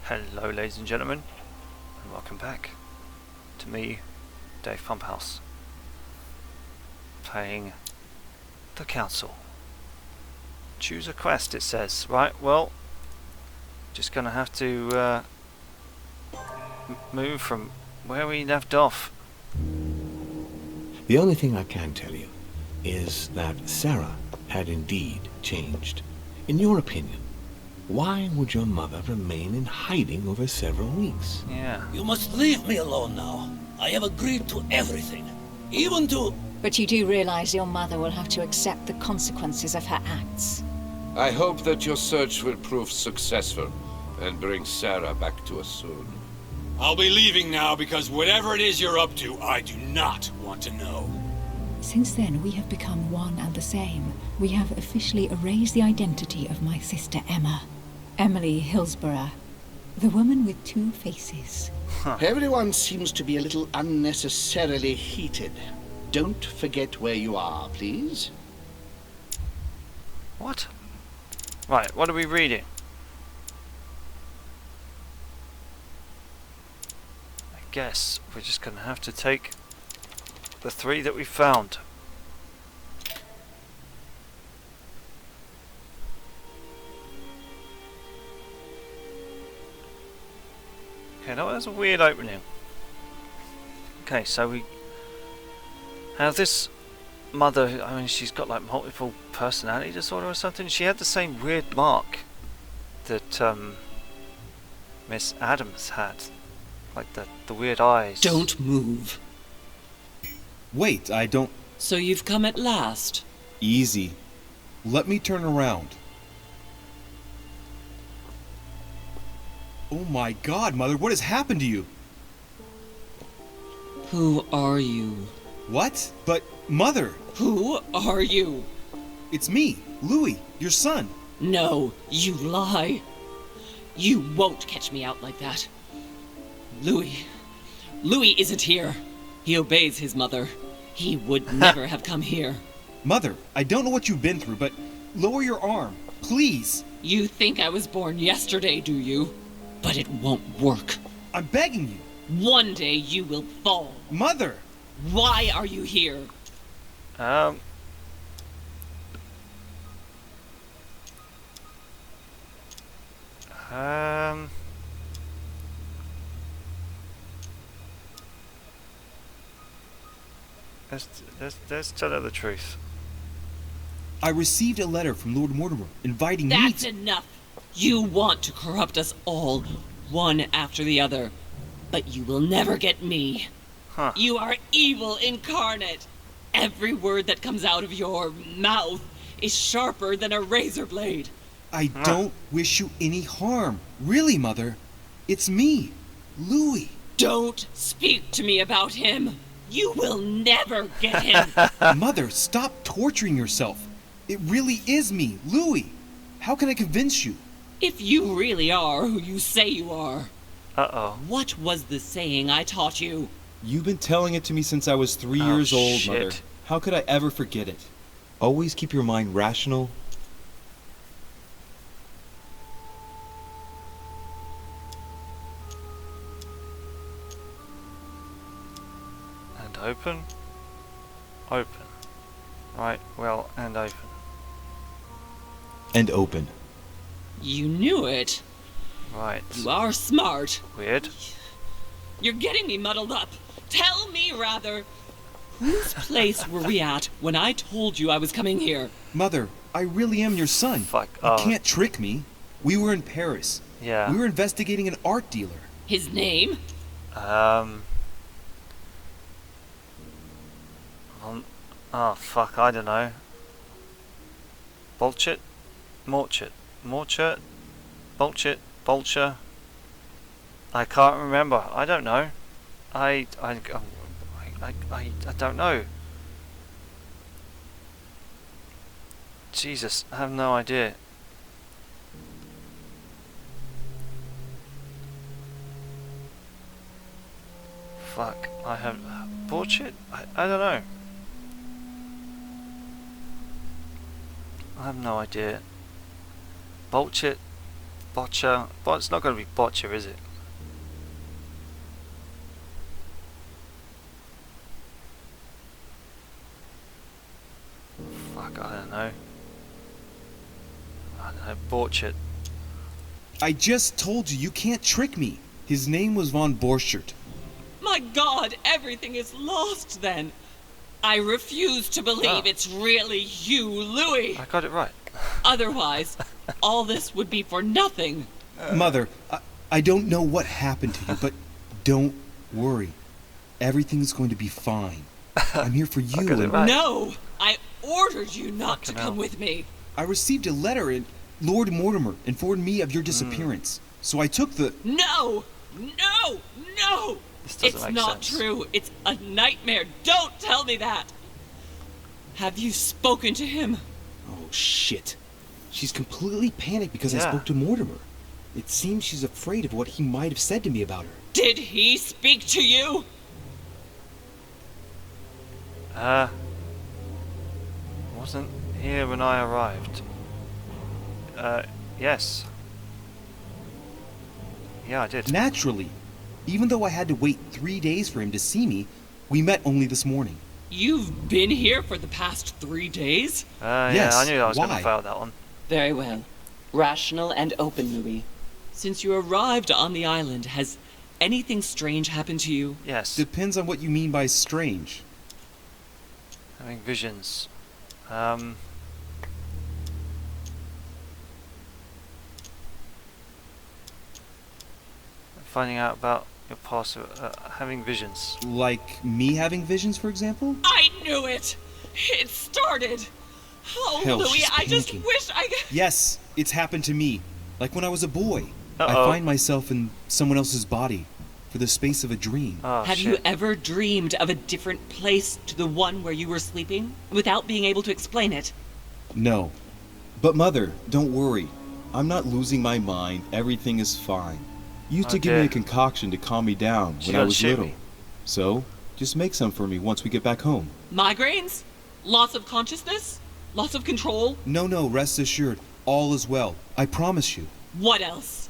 Hello ladies and gentlemen, and welcome back to me, Dave Pumphouse, playing the Council. Choose a quest, it says. Right, well, just gonna have to move from where we left off. The only thing I can tell you is that Sarah had indeed changed. In your opinion, why would your mother remain in hiding over several weeks? Yeah. You must leave me alone now. I have agreed to everything. Even to... But you do realize your mother will have to accept the consequences of her acts. I hope that your search will prove successful and bring Sarah back to us soon. I'll be leaving now because whatever it is you're up to, I do not want to know. Since then, we have become one and the same. We have officially erased the identity of my sister Emma. Emily Hillsborough, the woman with two faces. Everyone seems to be a little unnecessarily heated. Don't forget where you are, please. What? Right, what are we reading? I guess we're just gonna have to take the three that we found. Okay, that was a weird opening. Okay, so we have this mother. I mean, she's got like multiple personality disorder or something. She had the same weird mark that Miss Adams had, like the weird eyes. Don't move. Wait, I don't... So you've come at last. Easy. Let me turn around. Oh my god, Mother, what has happened to you? Who are you? What? But, Mother! Who are you? It's me, Louis, your son. No, you lie. You won't catch me out like that. Louis isn't here. He obeys his mother. He would never have come here. Mother, I don't know what you've been through, but lower your arm, please. You think I was born yesterday, do you? But it won't work. I'm begging you. One day you will fall. Mother! Why are you here? Let's tell her the truth. I received a letter from Lord Mortimer inviting me That's to... enough. You want to corrupt us all, one after the other. But you will never get me. Huh. You are evil incarnate. Every word that comes out of your mouth is sharper than a razor blade. I don't wish you any harm. Really, Mother. It's me, Louis. Don't speak to me about him. You will never get him. Mother, stop torturing yourself. It really is me, Louis. How can I convince you? If you really are who you say you are. Uh-oh. What was the saying I taught you? You've been telling it to me since I was 3 years old, shit. Mother. How could I ever forget it? Always keep your mind rational. And open. Open. Right, well, and open. And open. You knew it. Right. You are smart. Weird. You're getting me muddled up. Tell me, rather, whose place were we at when I told you I was coming here? Mother, I really am your son. Fuck. You can't trick me. We were in Paris. Yeah. We were investigating an art dealer. His name? Oh, fuck, I don't know. Bolchit? Morchit? Morchit? Bolchit? Bolcher? I can't remember. I don't know. I don't know. Jesus, I have no idea. Fuck, I have... Bullshit? I don't know. I have no idea. Bullshit. Botcher. But it's not going to be Botcher, is it? Fuck, I don't know. I don't know. Borchert. I just told you, you can't trick me. His name was von Borchert. My God, everything is lost then. I refuse to believe it's really you, Louis. I got it right. Otherwise, all this would be for nothing. Mother, I don't know what happened to you, but don't worry. Everything's going to be fine. I'm here for you. got it right. No! I ordered you not to come with me. I received a letter and Lord Mortimer informed me of your disappearance. So I took the... No! No! No! This doesn't It's make not sense. true. It's a nightmare. Don't tell me that. Have you spoken to him? Oh, shit. She's completely panicked because I Yeah. spoke to Mortimer. It seems she's afraid of what he might have said to me about her. Did he speak to you? Wasn't here when I arrived. Yes. Yeah, I did. Naturally. Even though I had to wait 3 days for him to see me, we met only this morning. You've been here for the past 3 days? Yeah, Yes, I knew I was going why? to fail that one. Very well. Rational and open, Louis. Since you arrived on the island, has anything strange happened to you? Yes. Depends on what you mean by strange. Having visions. Finding out about your past, having visions. Like me having visions, for example? I knew it! It started! Oh, Hell, Louis, she's I just panicking. wish I... Yes, it's happened to me. Like when I was a boy. I Uh-oh. find myself in someone else's body for the space of a dream. Oh, Have shit. you ever dreamed of a different place to the one where you were sleeping, without being able to explain it? No. But Mother, don't worry. I'm not losing my mind. Everything is fine. You used to give me Okay. a concoction to calm me down She when I gonna was shoot little. me. So, just make some for me once we get back home. Migraines? Loss of consciousness? Loss of control? No, rest assured. All is well. I promise you. What else?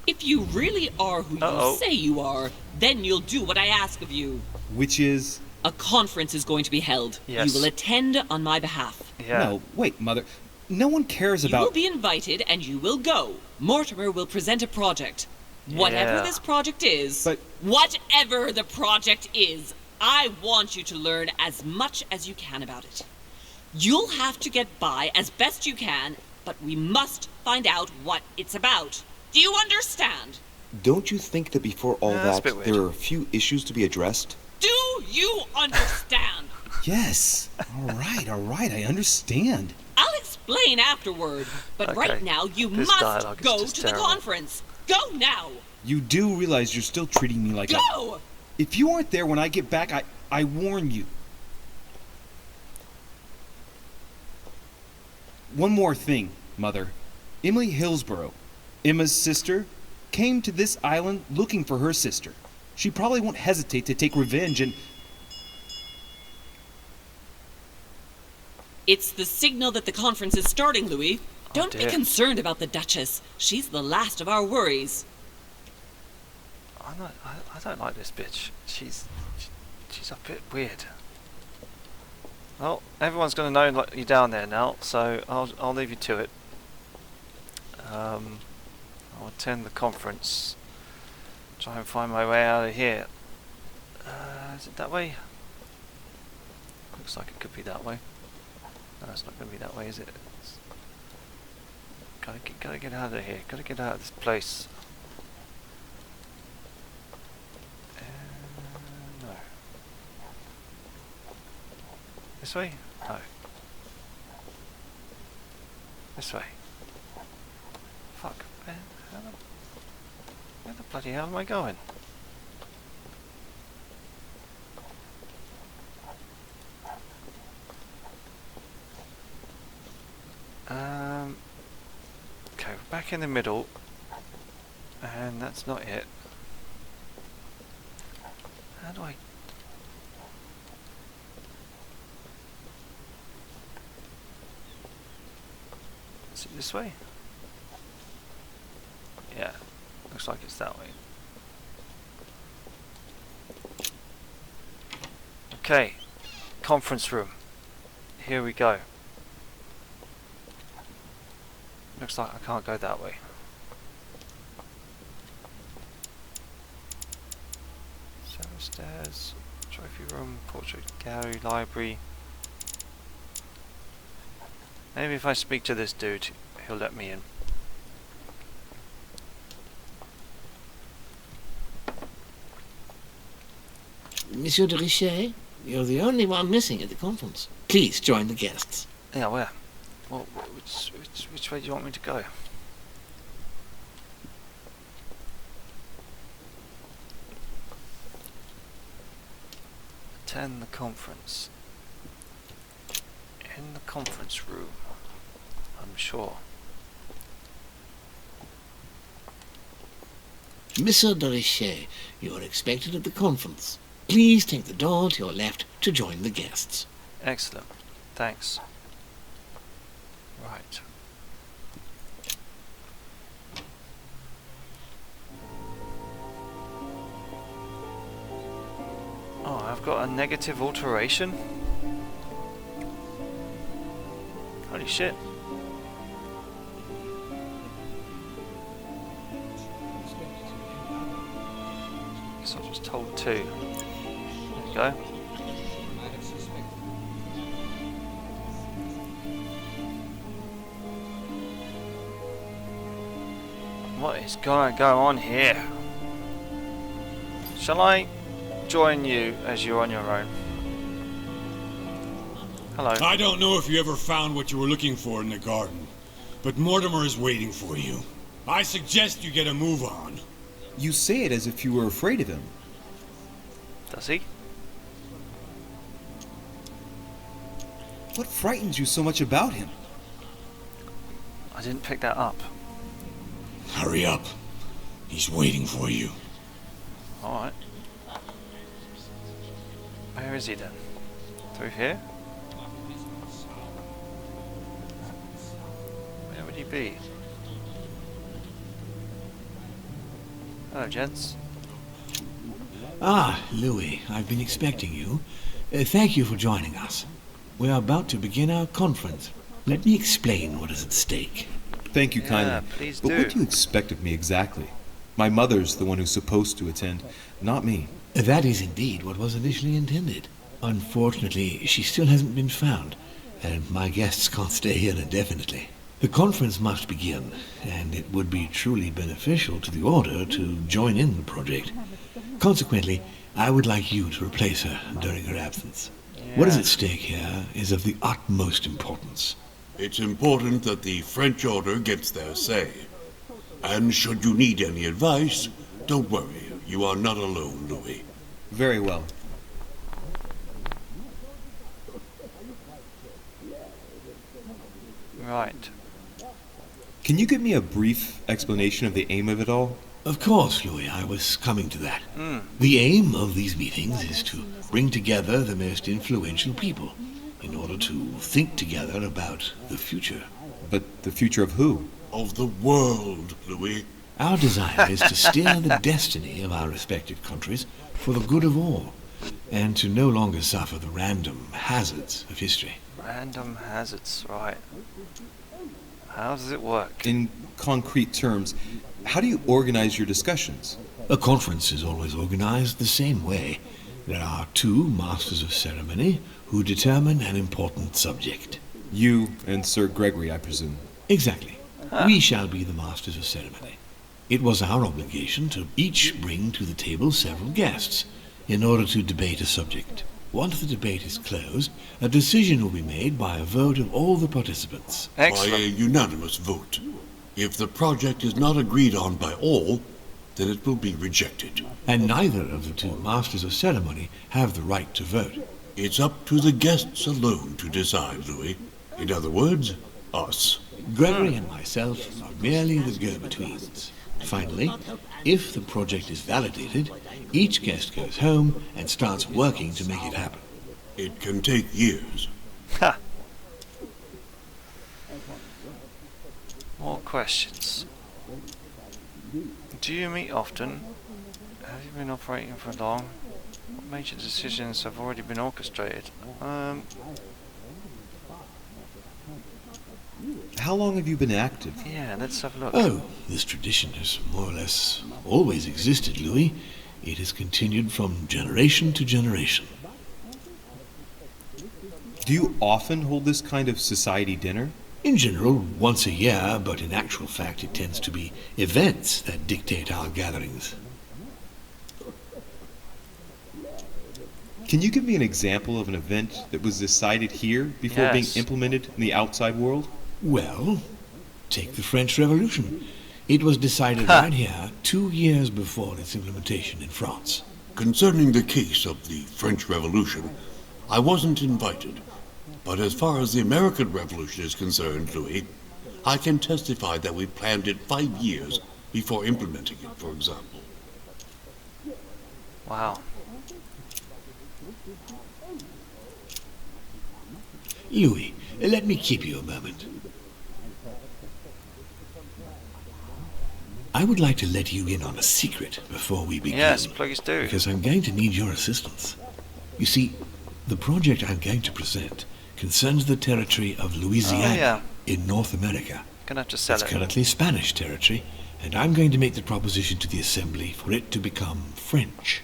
If you really are who Uh-oh. you say you are, then you'll do what I ask of you. Which is... A conference is going to be held. Yes. You will attend on my behalf. Yeah. No, wait, Mother. No one cares You will about... be invited and you will go. Mortimer will present a project. Whatever Yeah. this project is, But- whatever the project is, I want you to learn as much as you can about it. You'll have to get by as best you can, but we must find out what it's about. Do you understand? Don't you think that before all Yeah, that's a that, bit weird. there are a few issues to be addressed? Do you understand? Yes. All right, I understand. I'll explain afterward, but Okay. right now you This must dialogue is go just to terrible. the conference. Go now! You do realize you're still treating me like a... Go! If you aren't there when I get back, I warn you. One more thing, Mother. Emily Hillsborough, Emma's sister, came to this island looking for her sister. She probably won't hesitate to take revenge and... It's the signal that the conference is starting, Louis. Don't be dear. concerned about the Duchess. She's the last of our worries. I don't like this bitch. She's a bit weird. Well, everyone's going to know like, you're down there now, so I'll leave you to it. I'll attend the conference. Try and find my way out of here. Is it that way? Looks like it could be that way. No, it's not going to be that way, is it? Gotta get out of here. Gotta get out of this place. No. This way? No. This way. Fuck. Where the bloody hell am I going? Okay, we're back in the middle, and that's not it. How do I... Is it this way? looks like it's that way. Okay, conference room. Here we go. Looks like I can't go that way. So stairs, trophy room, portrait gallery, library. Maybe if I speak to this dude, he'll let me in. Monsieur de Richet, you're the only one missing at the conference. Please join the guests. Yeah, where? Well, which way do you want me to go? Attend the conference. In the conference room, I'm sure. Monsieur de Richet, you are expected at the conference. Please take the door to your left to join the guests. Excellent. Thanks. Right. Oh, I've got a negative alteration? Holy shit. Guess I was told two. There we go. What is going to go on here? Shall I join you as you're on your own? Hello. I don't know if you ever found what you were looking for in the garden, but Mortimer is waiting for you. I suggest you get a move on. You say it as if you were afraid of him. Does he? What frightens you so much about him? I didn't pick that up. Hurry up. He's waiting for you. Alright. Where is he then? Through here? Where would he be? Hello, gents. Ah, Louis, I've been expecting you. Thank you for joining us. We are about to begin our conference. Let me explain what is at stake. Thank you Yeah, kindly. please But do. what do you expect of me exactly? My mother's the one who's supposed to attend, not me. That is indeed what was initially intended. Unfortunately, she still hasn't been found, and my guests can't stay here indefinitely. The conference must begin, and it would be truly beneficial to the Order to join in the project. Consequently, I would like you to replace her during her absence. What is at stake here is of the utmost importance. It's important that the French Order gets their say. And should you need any advice, don't worry. You are not alone, Louis. Very well. Right. Can you give me a brief explanation of the aim of it all? Of course, Louis, I was coming to that. The aim of these meetings is to bring together the most influential people in order to think together about the future. But the future of who? Of the world, Louis. Our desire is to steer the destiny of our respective countries for the good of all, and to no longer suffer the random hazards of history. Random hazards, right. How does it work? In concrete terms, how do you organize your discussions? A conference is always organized the same way. There are two masters of ceremony who determine an important subject. You and Sir Gregory, I presume. Exactly. We shall be the masters of ceremony. It was our obligation to each bring to the table several guests in order to debate a subject. Once the debate is closed, a decision will be made by a vote of all the participants. Excellent. By a unanimous vote. If the project is not agreed on by all, then it will be rejected. And neither of the two masters of ceremony have the right to vote. It's up to the guests alone to decide, Louis. In other words, us. Gregory and myself are merely the go-betweens. Finally, if the project is validated, each guest goes home and starts working to make it happen. It can take years. Ha! More questions. Do you meet often? Have you been operating for long? What major decisions have already been orchestrated? How long have you been active? Yeah, let's have a look. Oh, this tradition has more or less always existed, Louis. It has continued from generation to generation. Do you often hold this kind of society dinner? In general, once a year, but in actual fact it tends to be events that dictate our gatherings. Can you give me an example of an event that was decided here before being implemented in the outside world? Well, take the French Revolution. It was decided right here 2 years before its implementation in France. Concerning the case of the French Revolution, I wasn't invited. But as far as the American Revolution is concerned, Louis, I can testify that we planned it 5 years before implementing it, for example. Wow. Louis, let me keep you a moment. I would like to let you in on a secret before we begin. Yes, please do. Because I'm going to need your assistance. You see, the project I'm going to present concerns the territory of Louisiana in North America. Gonna have to sell It's it. currently Spanish territory, and I'm going to make the proposition to the Assembly for it to become French.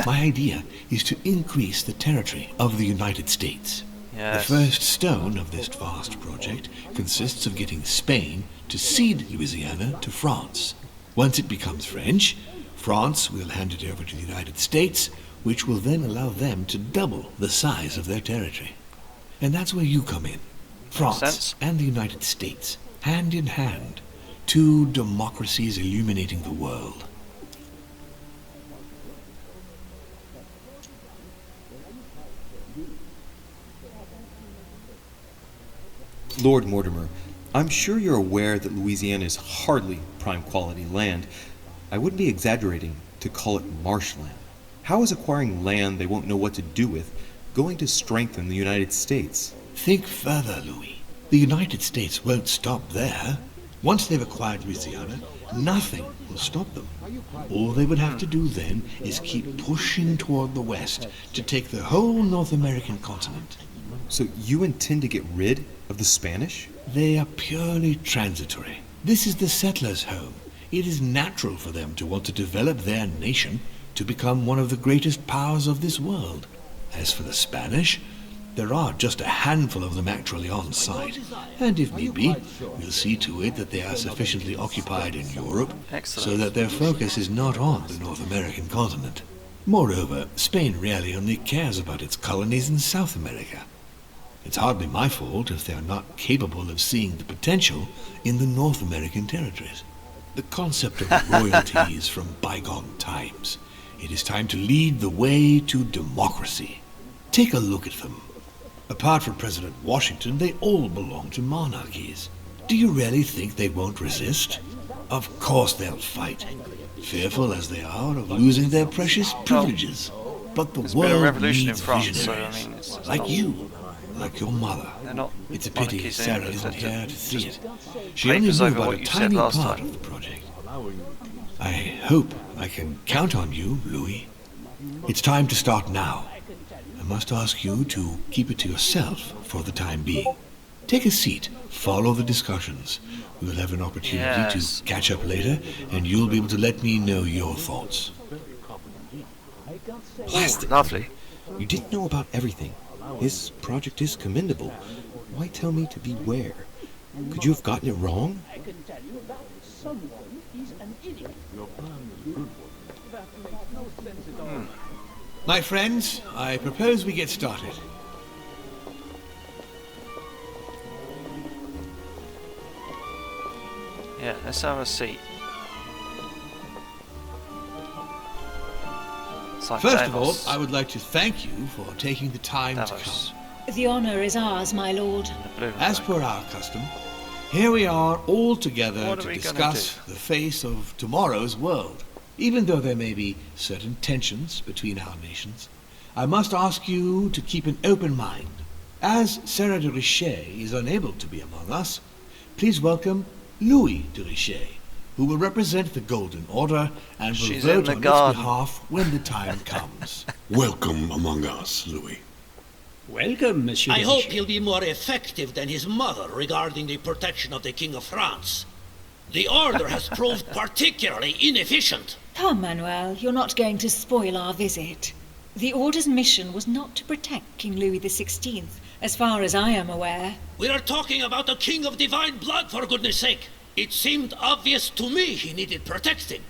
My idea is to increase the territory of the United States. Yes. The first stone of this vast project consists of getting Spain to cede Louisiana to France. Once it becomes French, France will hand it over to the United States, which will then allow them to double the size of their territory. And that's where you come in. France and the United States, hand in hand, two democracies illuminating the world. Lord Mortimer, I'm sure you're aware that Louisiana is hardly prime quality land. I wouldn't be exaggerating to call it marshland. How is acquiring land they won't know what to do with going to strengthen the United States? Think further, Louis. The United States won't stop there. Once they've acquired Louisiana, nothing will stop them. All they would have to do then is keep pushing toward the west to take the whole North American continent. So you intend to get rid of the Spanish? They are purely transitory. This is the settlers' home. It is natural for them to want to develop their nation to become one of the greatest powers of this world. As for the Spanish, there are just a handful of them actually on site, and if need be, we'll see to it that they are sufficiently occupied in Europe so that their focus is not on the North American continent. Moreover, Spain really only cares about its colonies in South America. It's hardly my fault if they are not capable of seeing the potential in the North American territories. The concept of royalty is from bygone times. It is time to lead the way to democracy. Take a look at them. Apart from President Washington, they all belong to monarchies. Do you really think they won't resist? Of course they'll fight, fearful as they are of losing their precious privileges. But the There's been a world revolution in needs France, so I visionaries, mean, it's like not- you, like your mother. They're not It's a pity monarchies Sarah anyway, isn't they're here to see it. just She only papers knew over about what a you said tiny last part time. of the project. I hope I can count on you, Louis. It's time to start now. I must ask you to keep it to yourself for the time being. Take a seat, follow the discussions. We'll have an opportunity to catch up later, and you'll be able to let me know your thoughts. Plastic. Lovely. You didn't know about everything. His project is commendable. Why tell me to beware? Could you have gotten it wrong? I can tell you that someone is an idiot. That makes no sense at all. My friends, I propose we get started. Yeah, let's have a seat. It's like First of all, Davos. I would like to thank you for taking the time to Davos. come. The honor is ours, my lord. As per our custom, here we are all together What are to we gonna discuss the face of tomorrow's world. Even though there may be certain tensions between our nations, I must ask you to keep an open mind. As Sarah de Richet is unable to be among us, please welcome Louis de Richet, who will represent the Golden Order and will She's vote in on the its garden. behalf when the time comes. Welcome among us, Louis. Welcome, Monsieur. I hope he'll be more effective than his mother regarding the protection of the King of France. The Order has proved particularly inefficient. Come, Manuel, you're not going to spoil our visit. The Order's mission was not to protect King Louis XVI, as far as I am aware. We are talking about a king of divine blood, for goodness sake. It seemed obvious to me he needed protecting.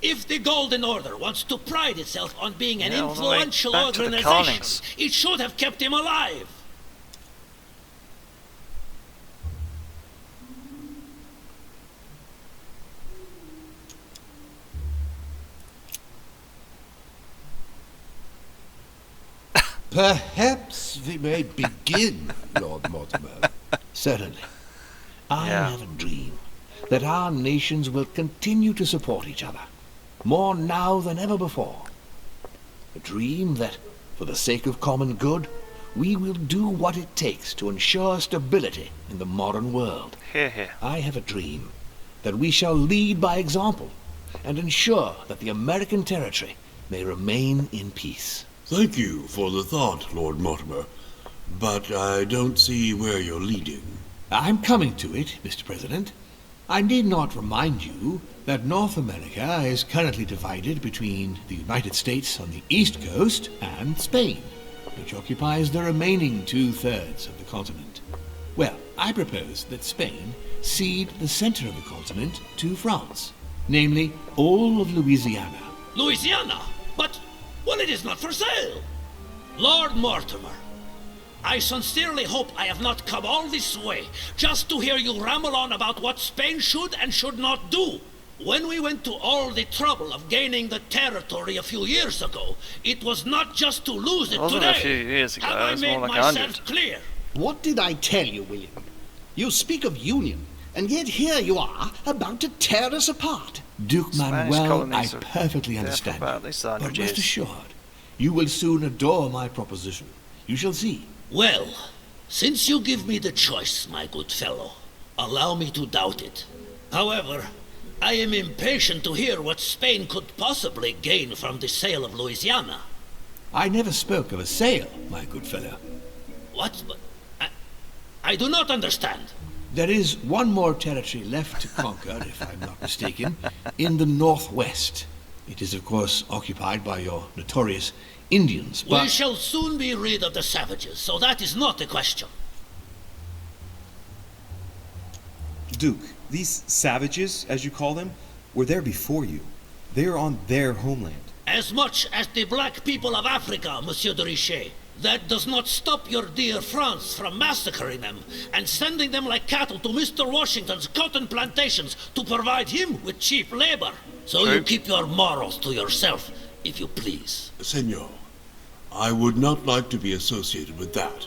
If the Golden Order wants to pride itself on being an influential back to the organization, Carlings. it should have kept him alive. Perhaps we may begin, Lord Mortimer. Certainly. I Yeah. have a dream that our nations will continue to support each other, more now than ever before. A dream that, for the sake of common good, we will do what it takes to ensure stability in the modern world. Here, here. I have a dream that we shall lead by example and ensure that the American territory may remain in peace. Thank you for the thought, Lord Mortimer, but I don't see where you're leading. I'm coming to it, Mr. President. I need not remind you that North America is currently divided between the United States on the east coast and Spain, which occupies the remaining 2/3 of the continent. Well, I propose that Spain cede the center of the continent to France, namely all of Louisiana. Louisiana? But, well, it is not for sale. Lord Mortimer, I sincerely hope I have not come all this way just to hear you ramble on about what Spain should and should not do. When we went to all the trouble of gaining the territory a few years ago, it was not just to lose it It wasn't today. a few years ago, Have it I was made more like myself 100. clear? What did I tell you, William? You speak of union, and yet here you are, about to tear us apart. Duke Spanish Manuel, I colonies are perfectly there for understand about you, this 100 but years. rest assured, you will soon adore my proposition. You shall see. Well, since you give me the choice, my good fellow, allow me to doubt it. However, I am impatient to hear what Spain could possibly gain from the sale of Louisiana. I never spoke of a sale, my good fellow. What? I do not understand. There is one more territory left to conquer, if I'm not mistaken, in the northwest. It is, of course, occupied by your notorious Indians, but... We shall soon be rid of the savages, so that is not a question. Duke, these savages, as you call them, were there before you. They are on their homeland. As much as the black people of Africa, Monsieur de Richet. That does not stop your dear France from massacring them and sending them like cattle to Mr. Washington's cotton plantations to provide him with cheap labor. So you keep your morals to yourself, if you please. Senor, I would not like to be associated with that.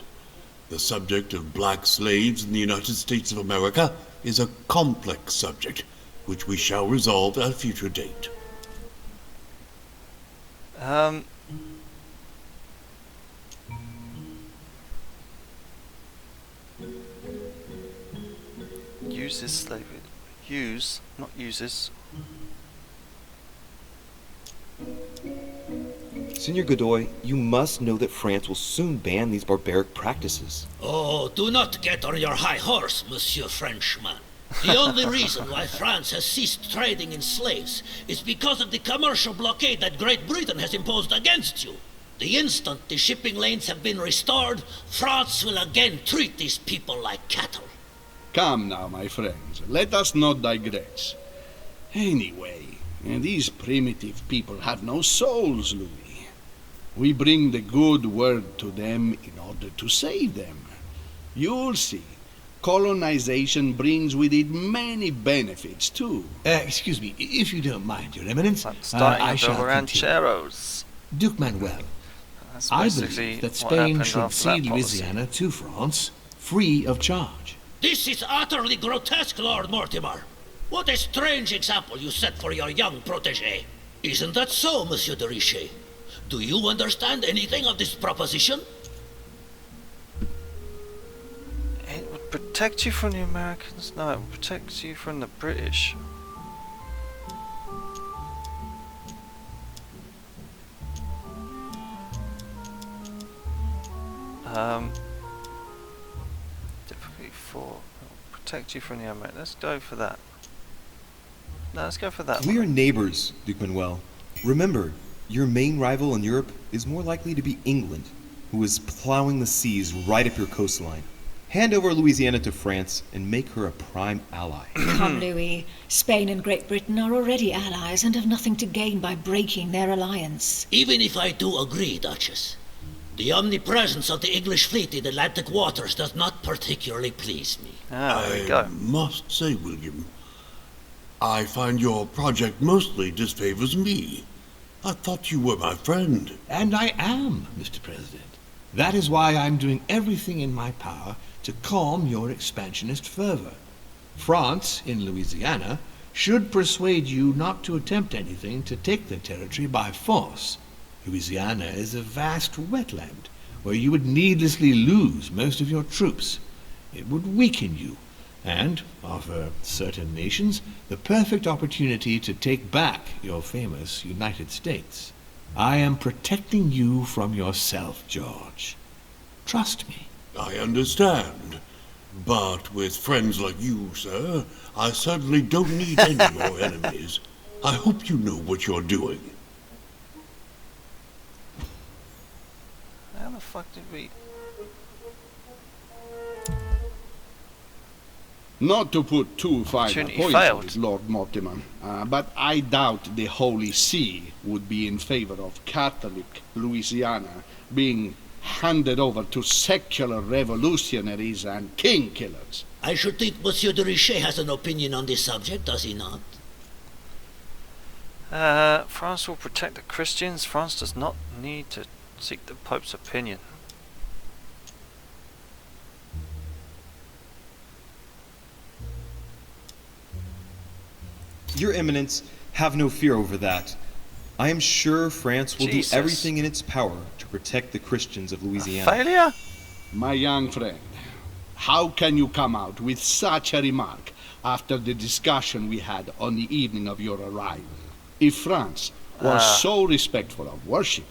The subject of black slaves in the United States of America is a complex subject, which we shall resolve at a future date. Uses slavery. Use, not uses. Senor Godoy, you must know that France will soon ban these barbaric practices. Oh, do not get on your high horse, Monsieur Frenchman. The only reason why France has ceased trading in slaves is because of the commercial blockade that Great Britain has imposed against you. The instant the shipping lanes have been restored, France will again treat these people like cattle. Come now, my friends, let us not digress. Anyway, these primitive people have no souls, Louis. We bring the good word to them in order to save them. You'll see. Colonization brings with it many benefits, too. Excuse me, if you don't mind, Your Eminence, Starting I to shall build continue. rancheros. Duke Manuel, That's I basically believe that what Spain happened should after that cede policy. Louisiana to France, free of charge. This is utterly grotesque, Lord Mortimer. What a strange example you set for your young protégé. Isn't that so, Monsieur de Richet? Do you understand anything of this proposition? It would protect you from the Americans? No, it will protect you from the British. Difficulty 4. It will protect you from the Americans. Let's go for that. No, let's go for that We one. are neighbors, Duke Manuel. Remember, your main rival in Europe is more likely to be England, who is plowing the seas right up your coastline. Hand over Louisiana to France and make her a prime ally. Come, Louis. Spain and Great Britain are already allies and have nothing to gain by breaking their alliance. Even if I do agree, Duchess, the omnipresence of the English fleet in Atlantic waters does not particularly please me. Ah, there we go. I must say, William, I find your project mostly disfavors me. I thought you were my friend. And I am, Mr. President. That is why I'm doing everything in my power to calm your expansionist fervor. France, in Louisiana, should persuade you not to attempt anything to take the territory by force. Louisiana is a vast wetland where you would needlessly lose most of your troops. It would weaken you and offer certain nations the perfect opportunity to take back your famous United States. I am protecting you from yourself, George. Trust me. I understand. But with friends like you, sir, I certainly don't need any more enemies. I hope you know what you're doing. How the fuck did we... Not to put too fine a Opportunity point failed. on it, Lord Mortimer, but I doubt the Holy See would be in favor of Catholic Louisiana being handed over to secular revolutionaries and king killers. I should think Monsieur de Richet has an opinion on this subject, does he not? France will protect the Christians. France does not need to seek the Pope's opinion. Your Eminence, have no fear over that. I am sure France will Jesus. do everything in its power to protect the Christians of Louisiana. Failure? My young friend, how can you come out with such a remark after the discussion we had on the evening of your arrival? If France was so respectful of worship,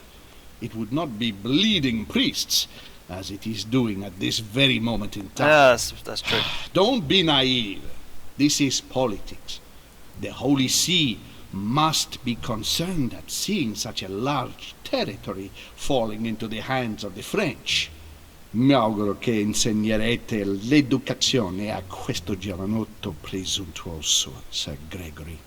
it would not be bleeding priests, as it is doing at this very moment in time. That's true. Don't be naive. This is politics. The Holy See must be concerned at seeing such a large territory falling into the hands of the French. Mi auguro che insegnerete l'educazione a questo giovanotto presuntuoso, Sir Gregory.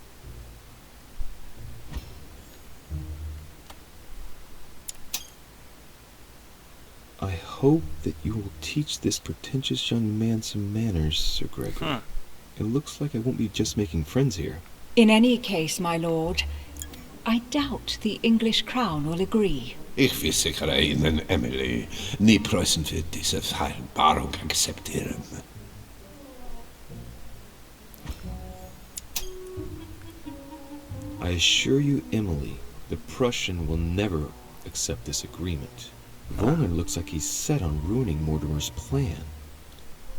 I hope that you will teach this pretentious young man some manners, Sir Gregory. It looks like I won't be just making friends here. In any case, my lord, I doubt the English crown will agree. Ich versichere Ihnen, Emily, nie Preußen wird diese Vereinbarung akzeptieren. I assure you, Emily, the Prussian will never accept this agreement. Volner looks like he's set on ruining Mortimer's plan.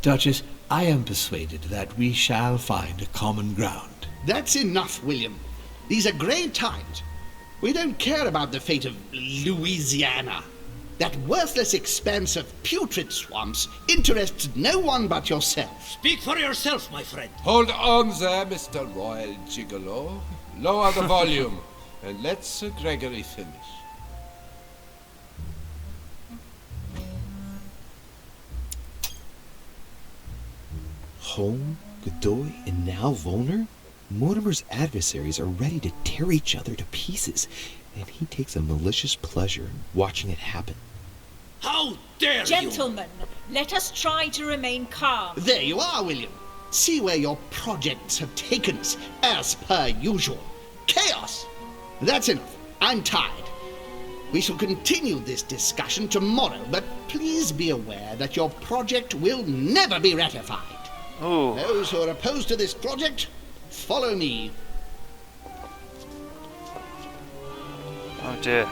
Duchess, I am persuaded that we shall find a common ground. That's enough, William. These are grave times. We don't care about the fate of Louisiana. That worthless expanse of putrid swamps interests no one but yourself. Speak for yourself, my friend. Hold on there, Mr. Royal Gigolo. Lower the volume, and let Sir Gregory finish. Holm, Godoy, and now Volner? Mortimer's adversaries are ready to tear each other to pieces, and he takes a malicious pleasure in watching it happen. How dare you! Gentlemen, let us try to remain calm. There you are, William. See where your projects have taken us, as per usual. Chaos! That's enough. I'm tired. We shall continue this discussion tomorrow, but please be aware that your project will never be ratified. Ooh. Those who are opposed to this project, follow me. Oh dear.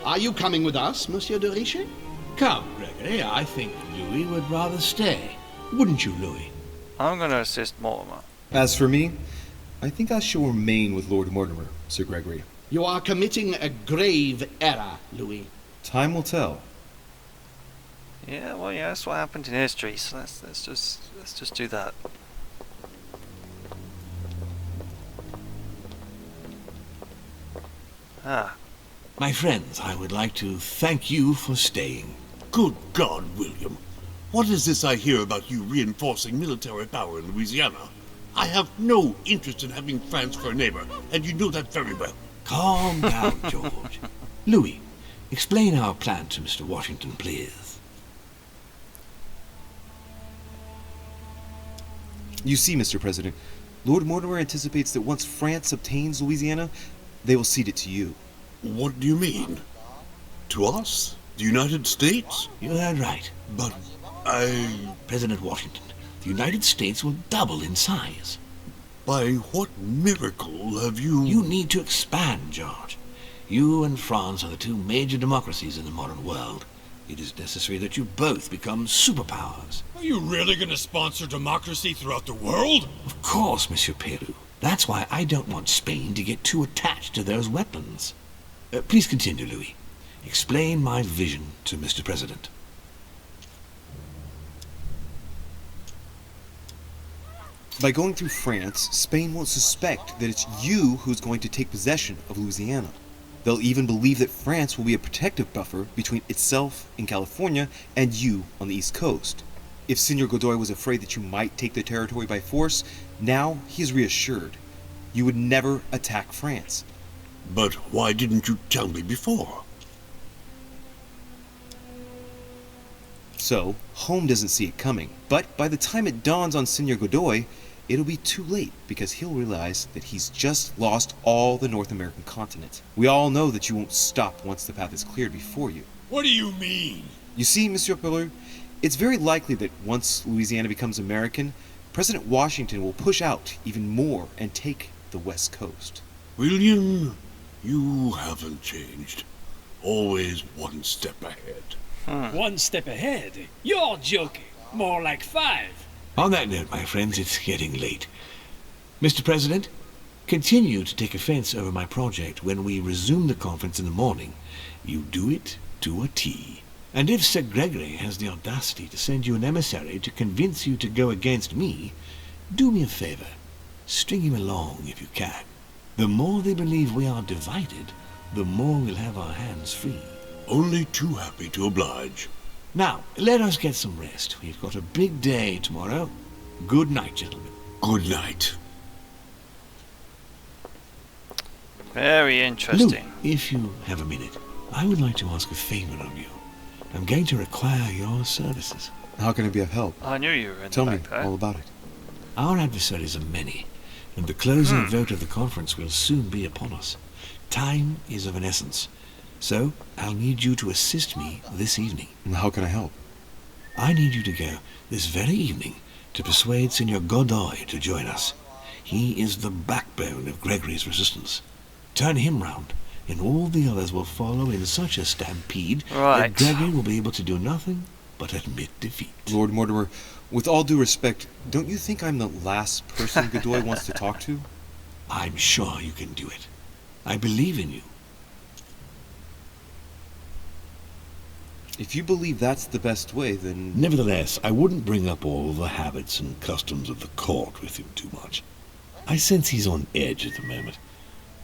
Are you coming with us, Monsieur de Richet? Come, Gregory, I think Louis would rather stay. Wouldn't you, Louis? I'm going to assist Mortimer. As for me, I think I shall remain with Lord Mortimer, Sir Gregory. You are committing a grave error, Louis. Time will tell. Yeah, well, yeah, that's what happened in history. So let's just do that. Ah. My friends, I would like to thank you for staying. Good God, William. What is this I hear about you reinforcing military power in Louisiana? I have no interest in having France for a neighbor, and you know that very well. Calm down, George. Louis, explain our plan to Mr. Washington, please. You see, Mr. President, Lord Mortimer anticipates that once France obtains Louisiana, they will cede it to you. What do you mean? To us? The United States? You heard right. But President Washington, the United States will double in size. By what miracle have you... You need to expand, George. You and France are the two major democracies in the modern world. It is necessary that you both become superpowers. Are you really going to sponsor democracy throughout the world? Of course, Monsieur Peru. That's why I don't want Spain to get too attached to those weapons. Please continue, Louis. Explain my vision to Mr. President. By going through France, Spain won't suspect that it's you who's going to take possession of Louisiana. They'll even believe that France will be a protective buffer between itself in California and you on the East Coast. If Senor Godoy was afraid that you might take the territory by force, now he is reassured. You would never attack France. But why didn't you tell me before? So, Home doesn't see it coming. But by the time it dawns on Senor Godoy, it'll be too late because he'll realize that he's just lost all the North American continent. We all know that you won't stop once the path is cleared before you. What do you mean? You see, Monsieur Peru, it's very likely that once Louisiana becomes American, President Washington will push out even more and take the West Coast. William, you haven't changed. Always one step ahead. 1 step ahead? You're joking. More like 5. On that note, my friends, it's getting late. Mr. President, continue to take offense over my project when we resume the conference in the morning. You do it to a T. And if Sir Gregory has the audacity to send you an emissary to convince you to go against me, do me a favor. String him along if you can. The more they believe we are divided, the more we'll have our hands free. Only too happy to oblige. Now, let us get some rest. We've got a big day tomorrow. Good night, gentlemen. Good night. Very interesting. Lou, if you have a minute, I would like to ask a favor of you. I'm going to require your services. How can I be of help? I knew you were in Tell the me back there. all about it. Our adversaries are many, and the closing vote of the conference will soon be upon us. Time is of an essence, so I'll need you to assist me this evening. And how can I help? I need you to go this very evening to persuade Senor Godoy to join us. He is the backbone of Gregory's resistance. Turn him round, and all the others will follow in such a stampede that Gregory will be able to do nothing but admit defeat. Lord Mortimer, with all due respect, don't you think I'm the last person Godoy wants to talk to? I'm sure you can do it. I believe in you. If you believe that's the best way, then... Nevertheless, I wouldn't bring up all the habits and customs of the court with him too much. I sense he's on edge at the moment.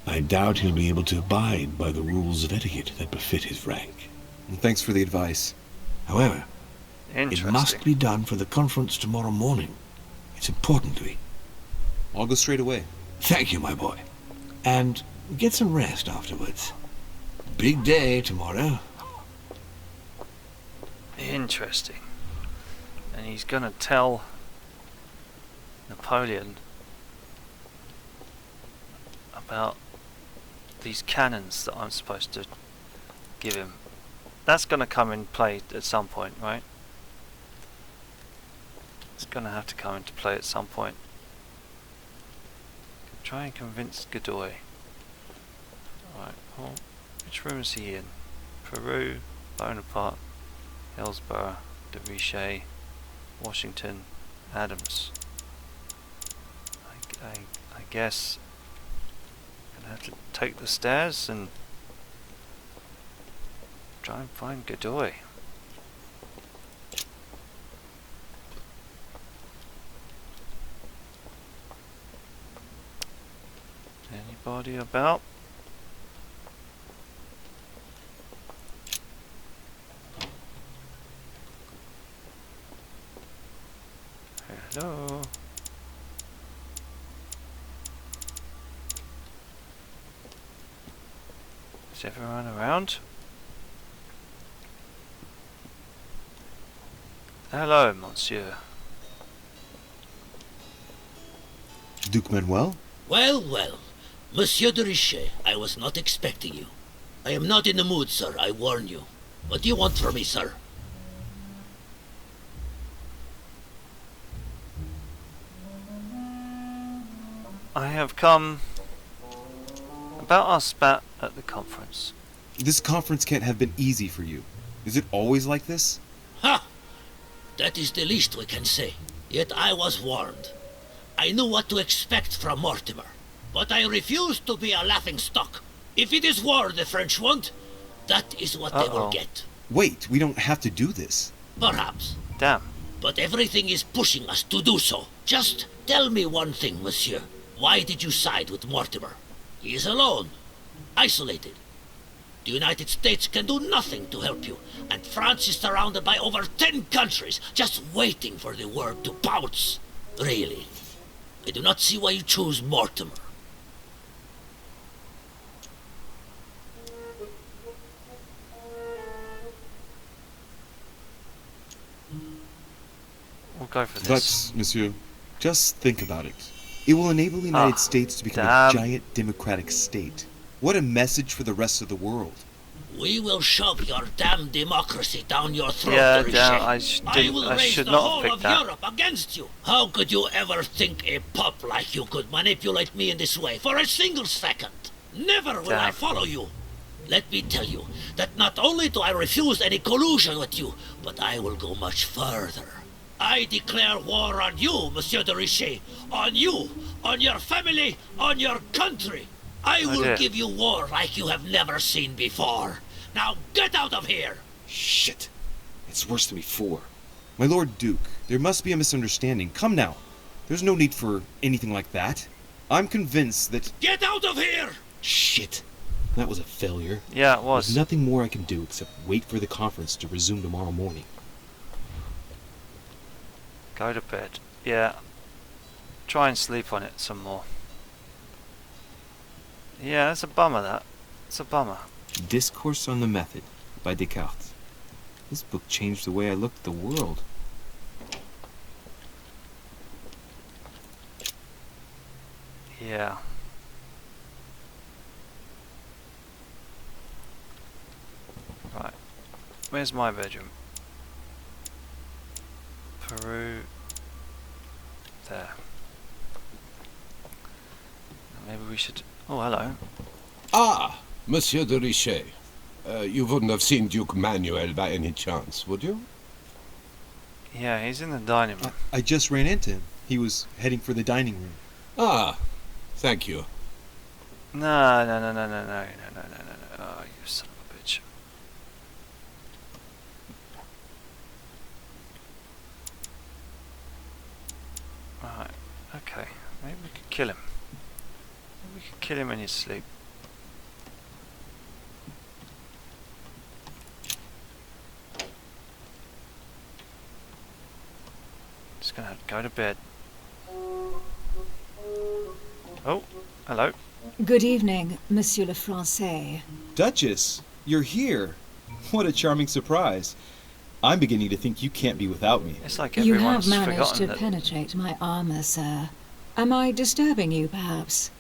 I doubt he'll be able to abide by the rules of etiquette that befit his rank. And thanks for the advice. However, it must be done for the conference tomorrow morning. It's important, Louis. I'll go straight away. Thank you, my boy. And get some rest afterwards. Big day tomorrow. Interesting. And he's gonna tell Napoleon about these cannons that I'm supposed to give him. That's gonna come in play at some point, right? It's gonna have to come into play at some point. Try and convince Godoy. Right, well, which room is he in? Peru, Bonaparte, Hillsborough, de Vichy, Washington, Adams. I guess I'm gonna have to take the stairs and try and find Godoy. Anybody about? Hello? Is everyone around? Hello, monsieur. Duke Manuel? Well, well. Monsieur de Richet, I was not expecting you. I am not in the mood, sir, I warn you. What do you want from me, sir? I have come about our spat at the conference. This conference can't have been easy for you. Is it always like this? Ha! That is the least we can say. Yet I was warned. I knew what to expect from Mortimer. But I refuse to be a laughingstock. If it is war the French want, that is what they will get. Wait, we don't have to do this. Perhaps. Damn. But everything is pushing us to do so. Just tell me one thing, monsieur. Why did you side with Mortimer? He is alone, isolated. The United States can do nothing to help you, and France is surrounded by over 10 countries, just waiting for the word to pounce. Really, I do not see why you choose Mortimer. We'll go for this. But, monsieur, just think about it. It will enable the United States to become a giant democratic state. What a message for the rest of the world. We will shove your damn democracy down your throat, Yeah, Richet. damn, I will raise should the not whole have of picked that. Europe against you. How could you ever think a pup like you could manipulate me in this way for a single second? Never will I Damn. follow you. Let me tell you that not only do I refuse any collusion with you, but I will go much further. I declare war on you, Monsieur de Richet. On you, on your family, on your country. I will dear. give you war like you have never seen before. Now get out of here! Shit. It's worse than before. My Lord Duke, there must be a misunderstanding. Come now. There's no need for anything like that. I'm convinced that... Get out of here! Shit. That was a failure. Yeah, it was. There's nothing more I can do except wait for the conference to resume tomorrow morning. Go to bed. Yeah. Try and sleep on it some more. Yeah, it's a bummer, that. It's a bummer. Discourse on the Method by Descartes. This book changed the way I looked at the world. Yeah. Right. Where's my bedroom? Peru. There. Maybe we should... Oh, hello. Ah, Monsieur de Richet. You wouldn't have seen Duke Manuel by any chance, would you? Yeah, he's in the dining room. I just ran into him. He was heading for the dining room. Ah, thank you. No. Oh, you son of a bitch. Right, okay. Maybe we could kill him. Maybe we could kill him in his sleep. Just gonna have to go to bed. Oh, hello. Good evening, Monsieur le Français. Duchess, you're here. What a charming surprise. I'm beginning to think you can't be without me. It's like You everyone's have managed forgotten to that. penetrate my armor, sir. Am I disturbing you, perhaps?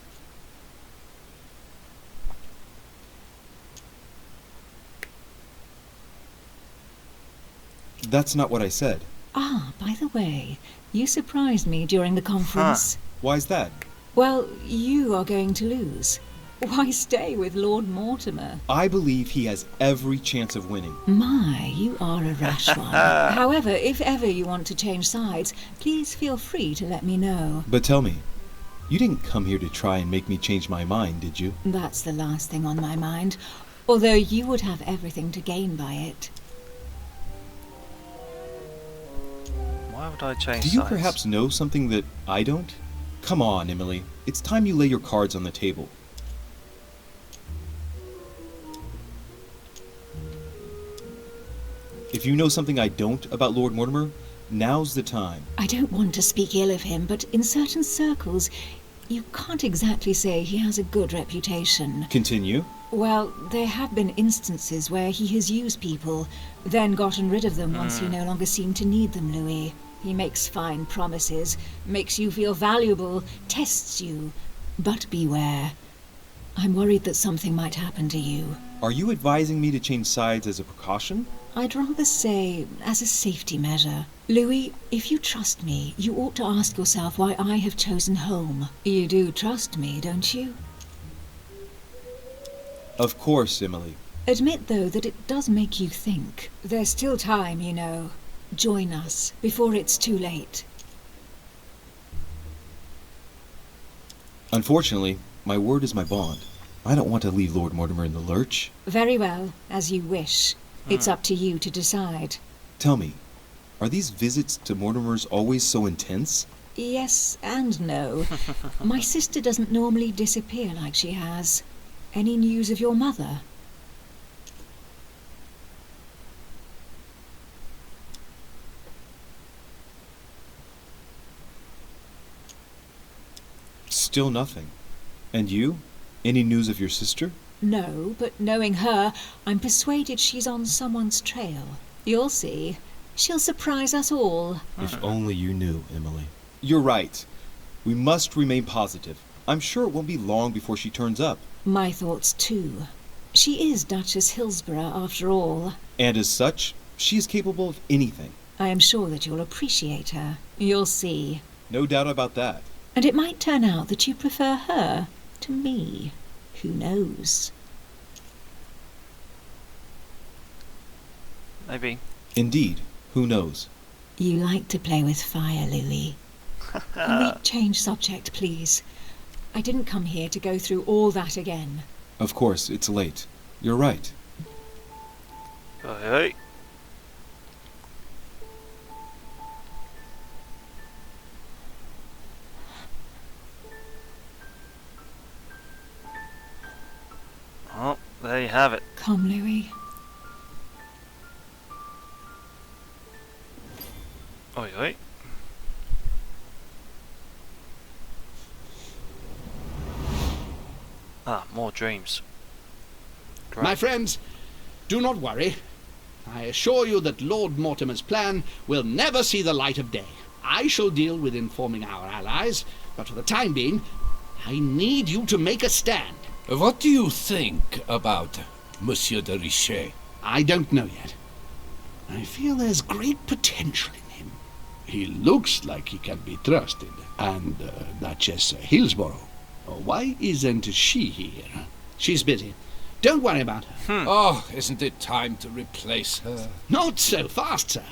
That's not what I said. Ah, by the way, you surprised me during the conference. Why's that? Well, you are going to lose. Why stay with Lord Mortimer? I believe he has every chance of winning. My, you are a rash one. However, if ever you want to change sides, please feel free to let me know. But tell me, you didn't come here to try and make me change my mind, did you? That's the last thing on my mind, although you would have everything to gain by it. Why would I change Do you sides? perhaps know something that I don't? Come on, Emily. It's time you lay your cards on the table. If you know something I don't about Lord Mortimer, now's the time. I don't want to speak ill of him, but in certain circles, you can't exactly say he has a good reputation. Continue. Well, there have been instances where he has used people, then gotten rid of them once he no longer seemed to need them, Louis. He makes fine promises, makes you feel valuable, tests you. But beware. I'm worried that something might happen to you. Are you advising me to change sides as a precaution? I'd rather say as a safety measure. Louis, if you trust me, you ought to ask yourself why I have chosen home. You do trust me, don't you? Of course, Emily. Admit, though, that it does make you think. There's still time, you know. Join us, before it's too late. Unfortunately, my word is my bond. I don't want to leave Lord Mortimer in the lurch. Very well, as you wish. It's up to you to decide. Tell me, are these visits to Mortimer's always so intense? Yes and no. My sister doesn't normally disappear like she has. Any news of your mother? Still nothing. And you? Any news of your sister? No, but knowing her, I'm persuaded she's on someone's trail. You'll see. She'll surprise us all. If only you knew, Emily. You're right. We must remain positive. I'm sure it won't be long before she turns up. My thoughts, too. She is Duchess Hillsborough, after all. And as such, she is capable of anything. I am sure that you'll appreciate her. You'll see. No doubt about that. And it might turn out that you prefer her to me. Who knows? Maybe. Indeed. Who knows? You like to play with fire, Louis. Can we change subject, please? I didn't come here to go through all that again. Of course, it's late. You're right. Hey. Oh, there you have it. Come, Louis. Oi, oi. Ah, more dreams. Great. My friends, do not worry. I assure you that Lord Mortimer's plan will never see the light of day. I shall deal with informing our allies, but for the time being, I need you to make a stand. What do you think about Monsieur de Richet? I don't know yet. I feel there's great potential in him. He looks like he can be trusted. And Duchess Hillsborough. Why isn't she here? She's busy. Don't worry about her. Oh, isn't it time to replace her? Not so fast, sir.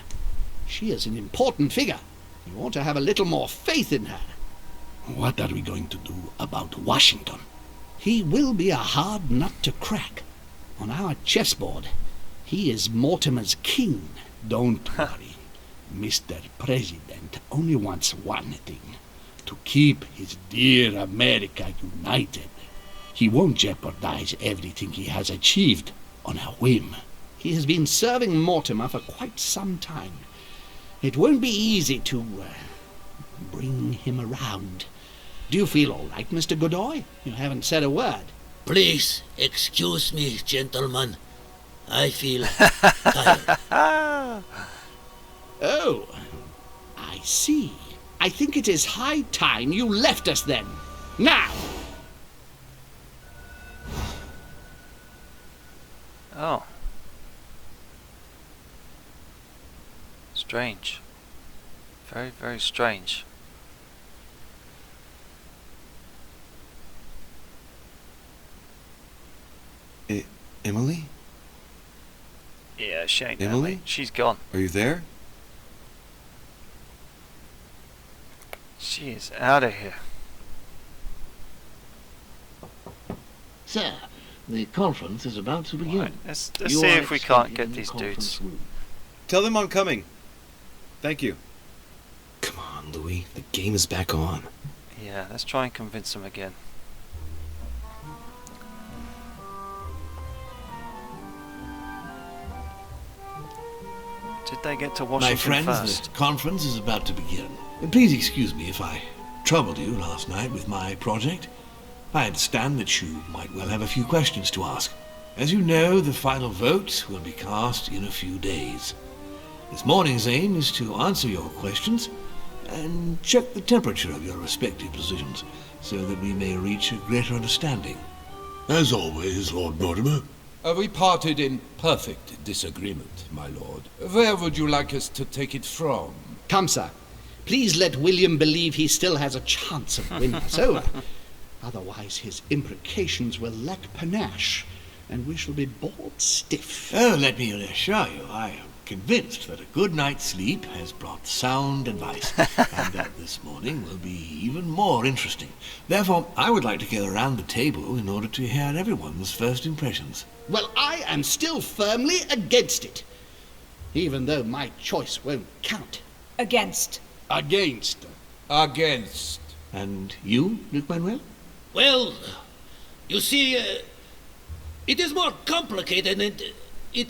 She is an important figure. You ought to have a little more faith in her. What are we going to do about Washington? He will be a hard nut to crack. On our chessboard, he is Mortimer's king. Don't worry. Mr. President only wants one thing. To keep his dear America united. He won't jeopardize everything he has achieved on a whim. He has been serving Mortimer for quite some time. It won't be easy to bring him around. Do you feel all right, Mr. Godoy? You haven't said a word. Please excuse me, gentlemen. I feel tired. Oh, I see. I think it is high time you left us then. Now! Oh. Strange. Very, very strange. Emily? Yeah, she ain't there, Emily? mate. She's gone. Are you there? She is out of here. Sir, the conference is about to begin. Right, let's You see are if we can't expected get in the these conference dudes. room. Tell them I'm coming. Thank you. Come on, Louis. The game is back on. Yeah, let's try and convince them again. Did they get to Washington My friends, first? the conference is about to begin. Please excuse me if I troubled you last night with my project. I understand that you might well have a few questions to ask. As you know, the final vote will be cast in a few days. This morning's aim is to answer your questions and check the temperature of your respective positions so that we may reach a greater understanding. As always, Lord Mortimer. We parted in perfect disagreement, my lord. Where would you like us to take it from? Come, sir. Please let William believe he still has a chance of winning us over. Otherwise, his imprecations will lack panache, and we shall be bored stiff. Oh, let me assure you, I am convinced that a good night's sleep has brought sound advice, and that this morning will be even more interesting. Therefore, I would like to go around the table in order to hear everyone's first impressions. Well, I am still firmly against it, even though my choice won't count. Against. Against. Against. And you, Luke Manuel? Well, you see, it is more complicated and it...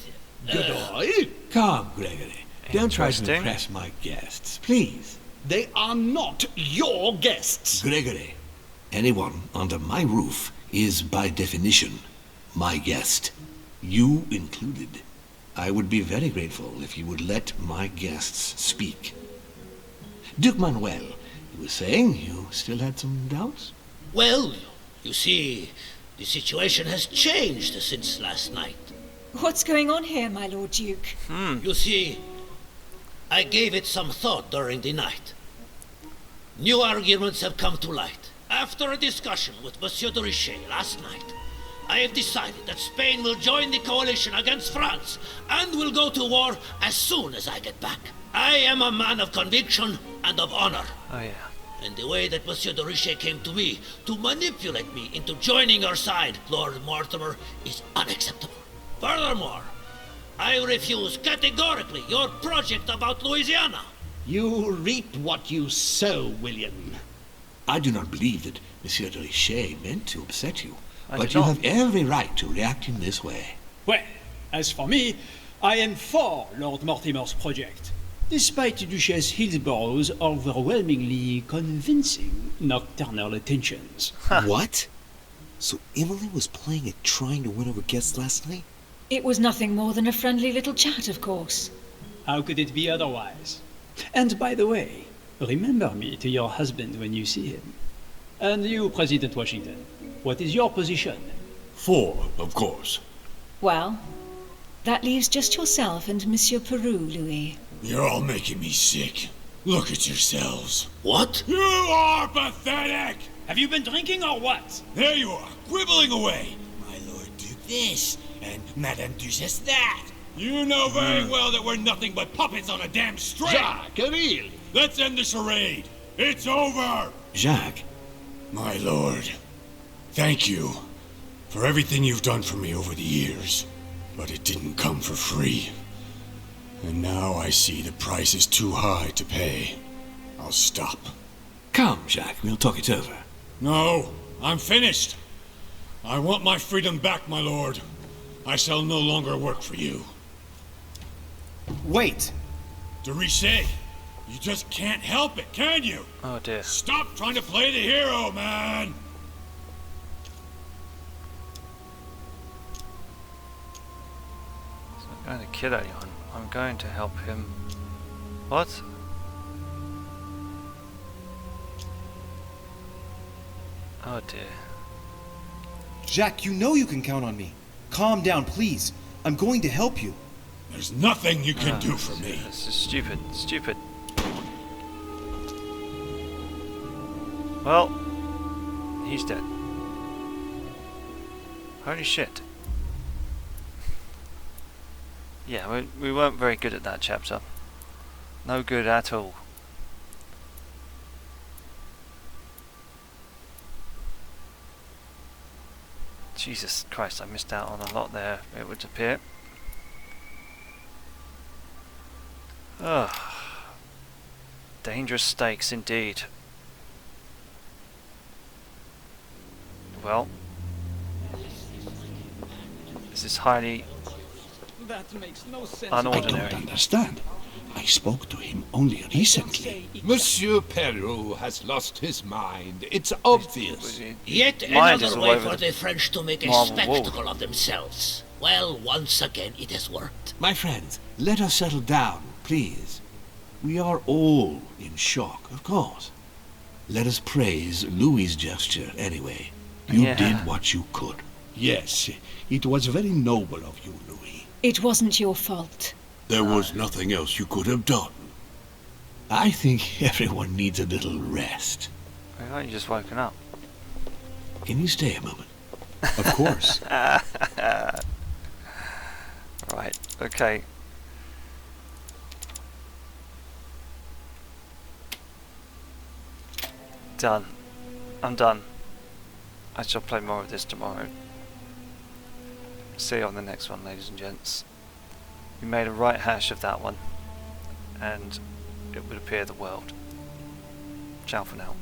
Goodbye. Calm, Gregory. Don't try to Interesting. impress my guests, please. They are not your guests. Gregory, anyone under my roof is by definition my guest. You included. I would be very grateful if you would let my guests speak. Duke Manuel, you were saying you still had some doubts? Well, you see, the situation has changed since last night. What's going on here, my Lord Duke? You see, I gave it some thought during the night. New arguments have come to light. After a discussion with Monsieur de Richet last night, I have decided that Spain will join the coalition against France and will go to war as soon as I get back. I am a man of conviction and of honor. Oh yeah. And the way that Monsieur de Richet came to me to manipulate me into joining your side, Lord Mortimer, is unacceptable. Furthermore, I refuse categorically your project about Louisiana. You reap what you sow, William. I do not believe that Monsieur de Richet meant to upset you, I but did you not. have every right to react in this way. Well, as for me, I am for Lord Mortimer's project, despite Duchess Hillsborough's overwhelmingly convincing nocturnal attentions. What? So Emily was playing at trying to win over guests last night? It was nothing more than a friendly little chat, of course. How could it be otherwise? And by the way, remember me to your husband when you see him. And you, President Washington, what is your position? 4, of course. Well, that leaves just yourself and Monsieur Peru, Louis. You're all making me sick. Look at yourselves. What? You are pathetic! Have you been drinking or what? There you are, quibbling away. My Lord Duke this, and Madame Duchess that. You know very well that we're nothing but puppets on a damn string. Jacques, really? Let's end the charade. It's over. Jacques, My lord, thank you for everything you've done for me over the years. But it didn't come for free. And now I see the price is too high to pay. I'll stop. come, Jacques, we'll talk it over. No, I'm finished. I want my freedom back, my lord. I shall no longer work for you. Wait! De Richet, you just can't help it, can you? Oh dear. Stop trying to play the hero, man! I'm not going to kill anyone. I'm going to help him. What? Oh dear. Jacques, you know you can count on me. Calm down, please. I'm going to help you. There's nothing you can do for me. This is stupid. Stupid. Well, he's dead. Holy shit. Yeah, we weren't very good at that chapter. No good at all. Jesus Christ, I missed out on a lot there, it would appear. Ugh. Dangerous stakes indeed. Well, this is highly That makes no sense. I unordinary. don't understand. I spoke to him only recently. Monsieur Perrault has lost his mind. It's obvious. Yet Mind is another all way over for the the French to make a marble wall. spectacle of themselves. Well, once again it has worked. My friends, let us settle down, please. We are all in shock, of course. Let us praise Louis's gesture anyway. You Yeah. did what you could. Yes, it was very noble of you, Louis. It wasn't your fault. There was nothing else you could have done. I think everyone needs a little rest. We've only just woken up. Can you stay a moment? Of course. Right, okay. Done. I'm done. I shall play more of this tomorrow. See you on the next one, ladies and gents. We made a right hash of that one, and it would appear the world. Ciao for now.